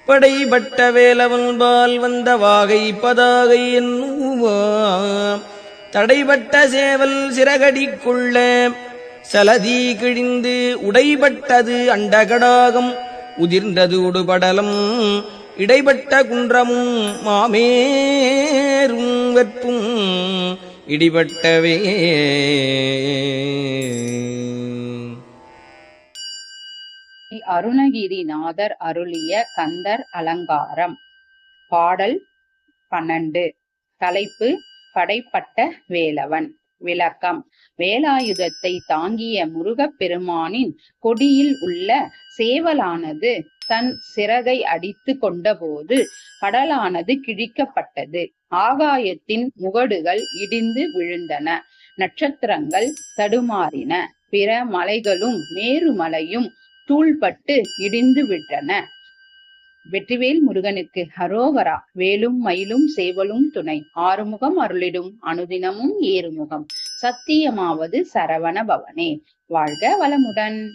படைபட்ட வேலவன்பால் வந்த வாகை பதாகை என்னுவாம் தடைபட்ட சேவல் சிறகடிக்குள்ள சலதி கிழிந்து உடைபட்டது அண்டகடாகம் உதிர்ந்தது உடுபடலம் இடைப்பட்ட குன்றமும் மாமேரும் வெற்பும் இடிபட்டவே. அருணகிரிநாதர் அருளிய கந்தர் அலங்காரம். பாடல் 12. தலைப்பு படைப்பட்ட வேலவன். விளக்கம். வேலாயுதத்தை தாங்கிய முருகப் பெருமானின் கொடியில் உள்ள சேவலானது தன் சிறகை அடித்து கொண்டபோது கடலானது கிழிக்கப்பட்டது. ஆகாயத்தின் முகடுகள் இடிந்து விழுந்தன. நட்சத்திரங்கள் தடுமாறின. பிற மலைகளும் மேருமலையும் தூள்பட்டு இடிந்து விட்டன. வெற்றிவேல் முருகனுக்கு அரோகரா. வேலும் மயிலும் சேவலும் துணை. ஆறுமுகம் அருளிடும் அனுதினமும் ஏறுமுகம். சத்தியமாவது சரவண பவனே. வாழ்க வளமுடன்.